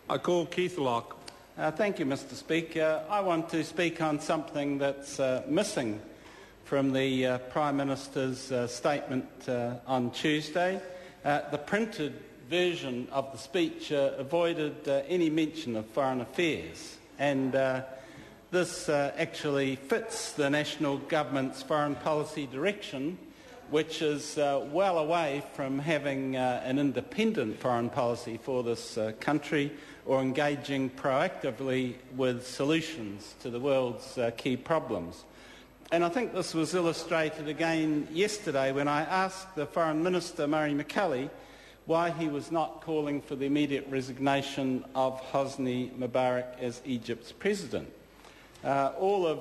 I call Keith Locke. Thank you, Mr. Speaker. I want to speak on something that's missing from the Prime Minister's statement on Tuesday. The printed version of the speech avoided any mention of foreign affairs, and this actually fits the national government's foreign policy direction, which is well away from having an independent foreign policy for this country or engaging proactively with solutions to the world's key problems. And I think this was illustrated again yesterday when I asked the Foreign Minister, Murray McCully, why he was not calling for the immediate resignation of Hosni Mubarak as Egypt's president. All of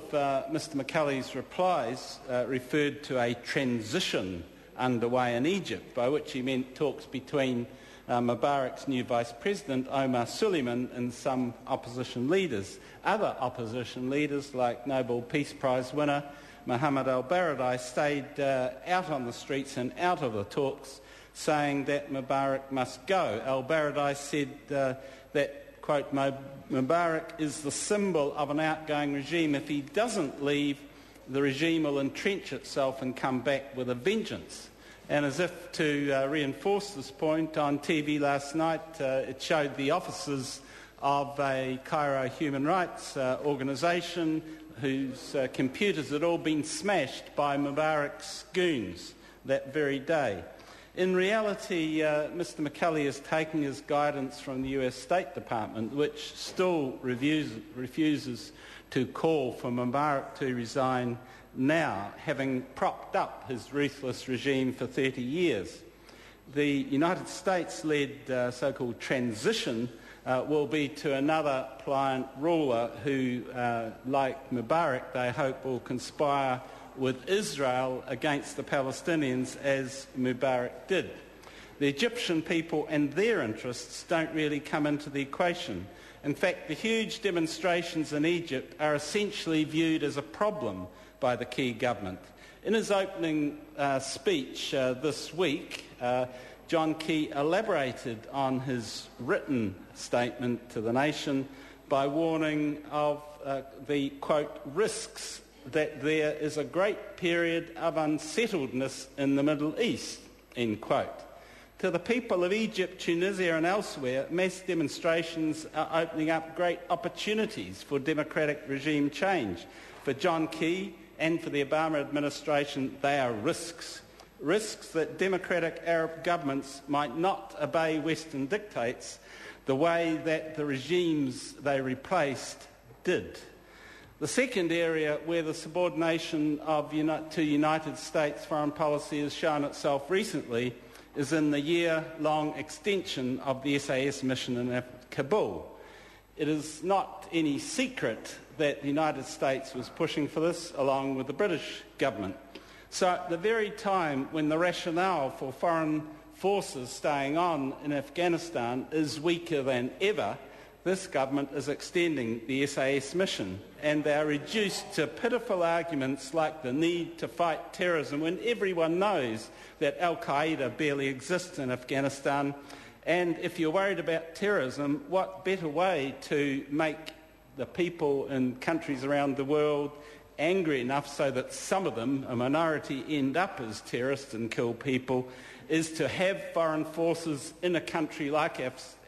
Mr McCully's replies referred to a transition underway in Egypt, by which he meant talks between Mubarak's new Vice President, Omar Suleiman, and some opposition leaders. Other opposition leaders, like Nobel Peace Prize winner Mohammed al-Baradei, stayed out on the streets and out of the talks, saying that Mubarak must go. Al-Baradei said that, quote, Mubarak is the symbol of an outgoing regime. If he doesn't leave, the regime will entrench itself and come back with a vengeance. And as if to reinforce this point, on TV last night it showed the officers of a Cairo human rights organisation whose computers had all been smashed by Mubarak's goons that very day. In reality, Mr McCully is taking his guidance from the US State Department, which still refuses to call for Mubarak to resign now, having propped up his ruthless regime for 30 years. The United States-led so-called transition will be to another pliant ruler who, like Mubarak, they hope will conspire with Israel against the Palestinians as Mubarak did. The Egyptian people and their interests don't really come into the equation. In fact, the huge demonstrations in Egypt are essentially viewed as a problem by the key government. In his opening speech this week, John Key elaborated on his written statement to the nation by warning of the, quote, risks that there is a great period of unsettledness in the Middle East, end quote. To the people of Egypt, Tunisia and elsewhere, mass demonstrations are opening up great opportunities for democratic regime change. For John Key and for the Obama administration, they are risks. Risks that democratic Arab governments might not obey Western dictates the way that the regimes they replaced did. The second area where the subordination to United States foreign policy has shown itself recently is in the year-long extension of the SAS mission in Kabul. It is not any secret that the United States was pushing for this along with the British government. So at the very time when the rationale for foreign forces staying on in Afghanistan is weaker than ever, this government is extending the SAS mission, and they are reduced to pitiful arguments like the need to fight terrorism when everyone knows that Al-Qaeda barely exists in Afghanistan. And if you're worried about terrorism, what better way to make the people in countries around the world angry enough so that some of them, a minority, end up as terrorists and kill people, is to have foreign forces in a country like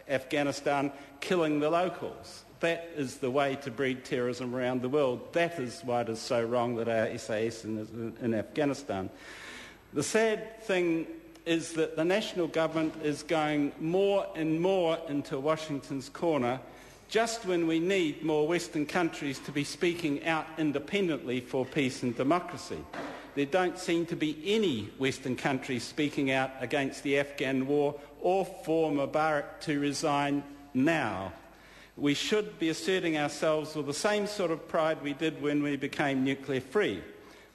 Afghanistan killing the locals. That is the way to breed terrorism around the world. That is why it is so wrong that our SAS is in Afghanistan. The sad thing is that the national government is going more and more into Washington's corner just when we need more Western countries to be speaking out independently for peace and democracy. There don't seem to be any Western countries speaking out against the Afghan war or for Mubarak to resign now. We should be asserting ourselves with the same sort of pride we did when we became nuclear free.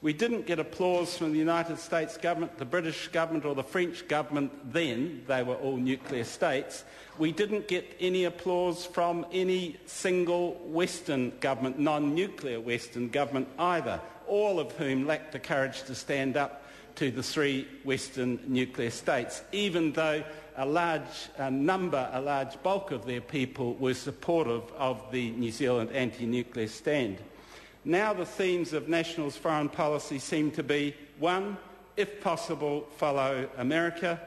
We didn't get applause from the United States government, the British government or the French government then. They were all nuclear states. We didn't get any applause from any single Western government, non-nuclear Western government either, all of whom lacked the courage to stand up to the three Western nuclear states, even though a large bulk of their people were supportive of the New Zealand anti-nuclear stand. Now the themes of National's foreign policy seem to be, 1, if possible, follow America,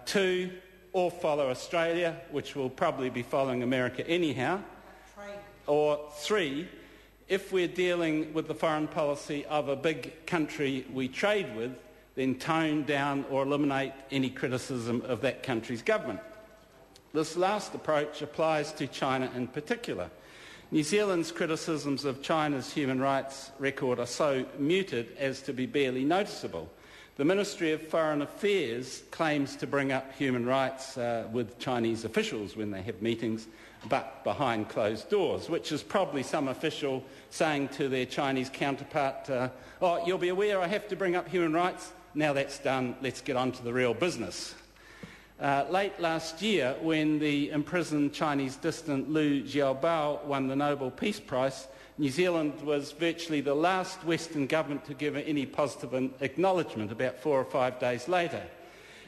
2, or follow Australia, which will probably be following America anyhow, or 3, if we're dealing with the foreign policy of a big country we trade with, then tone down or eliminate any criticism of that country's government. This last approach applies to China in particular. New Zealand's criticisms of China's human rights record are so muted as to be barely noticeable. The Ministry of Foreign Affairs claims to bring up human rights with Chinese officials when they have meetings, but behind closed doors, which is probably some official saying to their Chinese counterpart, oh, you'll be aware I have to bring up human rights. Now that's done, let's get on to the real business. Late last year, when the imprisoned Chinese dissident Liu Xiaobao won the Nobel Peace Prize, New Zealand was virtually the last Western government to give any positive acknowledgement about 4 or 5 days later.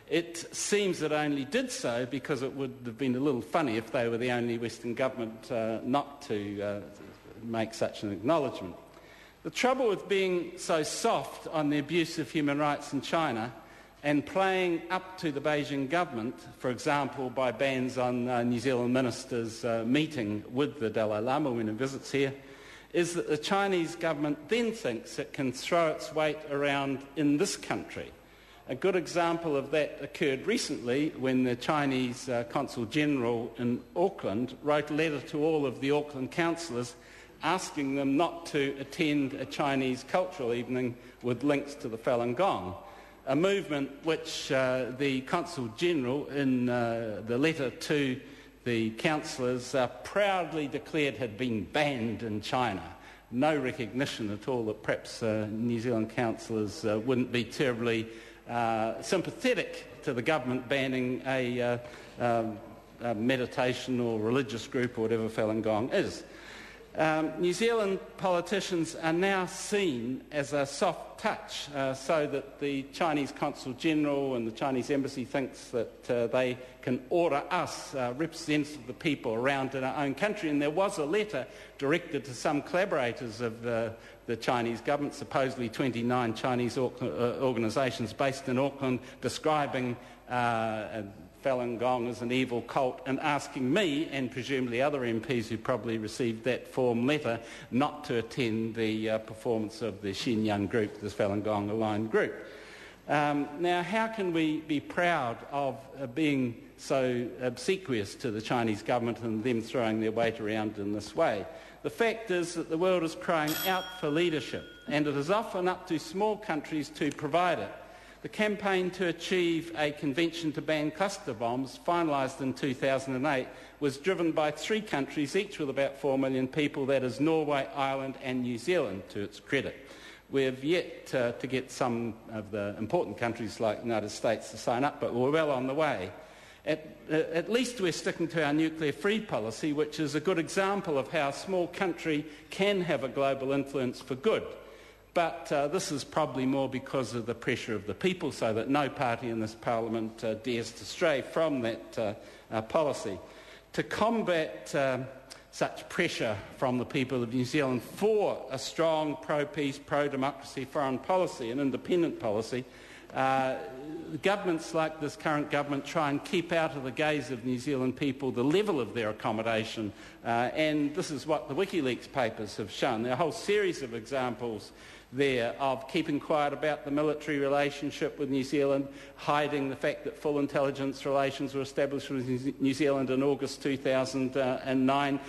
It seems it only did so because it would have been a little funny if they were the only Western government not to make such an acknowledgement. The trouble with being so soft on the abuse of human rights in China and playing up to the Beijing government, for example, by bans on New Zealand ministers meeting with the Dalai Lama when he visits here, is that the Chinese government then thinks it can throw its weight around in this country. A good example of that occurred recently when the Chinese Consul General in Auckland wrote a letter to all of the Auckland councillors asking them not to attend a Chinese cultural evening with links to the Falun Gong, a movement which the Consul General in the letter to the councillors proudly declared had been banned in China. No recognition at all that perhaps New Zealand councillors wouldn't be terribly sympathetic to the government banning a meditation or religious group or whatever Falun Gong is. New Zealand politicians are now seen as a soft touch, so that the Chinese Consul General and the Chinese Embassy thinks that they can order us, representatives of the people, around in our own country. And there was a letter directed to some collaborators of the Chinese government, supposedly 29 Chinese organisations based in Auckland, describing Falun Gong as an evil cult and asking me, and presumably other MPs who probably received that form letter, not to attend the performance of the Xinjiang group, this Falun Gong aligned group. Now, how can we be proud of being so obsequious to the Chinese government and them throwing their weight around in this way? The fact is that the world is crying out for leadership, and it is often up to small countries to provide it. The campaign to achieve a convention to ban cluster bombs, finalised in 2008, was driven by 3 countries, each with about 4 million people, that is Norway, Ireland and New Zealand, to its credit. We have yet to get some of the important countries like the United States to sign up, but we're well on the way. At least we're sticking to our nuclear-free policy, which is a good example of how a small country can have a global influence for good. But this is probably more because of the pressure of the people, so that no party in this Parliament dares to stray from that policy. To combat such pressure from the people of New Zealand for a strong pro-peace, pro-democracy foreign policy, an independent policy, governments like this current government try and keep out of the gaze of New Zealand people the level of their accommodation, and this is what the WikiLeaks papers have shown. There are a whole series of examples there of keeping quiet about the military relationship with New Zealand, hiding the fact that full intelligence relations were established with New Zealand in August 2009,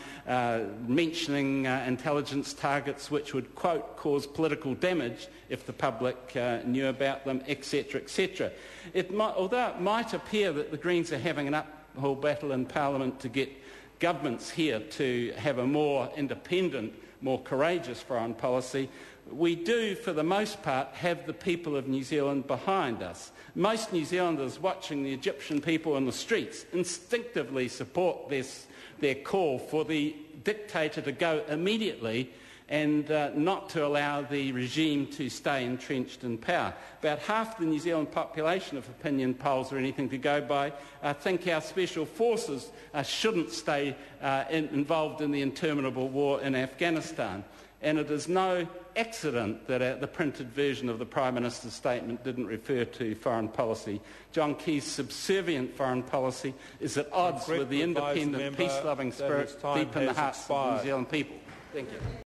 mentioning intelligence targets which would, quote, cause political damage if the public knew about them, etc., etc. Although it might appear that the Greens are having an uphill battle in Parliament to get governments here to have a more independent, more courageous foreign policy, we do, for the most part, have the people of New Zealand behind us. Most New Zealanders watching the Egyptian people in the streets instinctively support their call for the dictator to go immediately and not to allow the regime to stay entrenched in power. About half the New Zealand population, if opinion polls are anything to go by, think our special forces shouldn't stay involved in the interminable war in Afghanistan. And it is no accident that the printed version of the Prime Minister's statement didn't refer to foreign policy. John Key's subservient foreign policy is at odds with the independent, peace-loving spirit deep in the hearts of the New Zealand people. Thank you.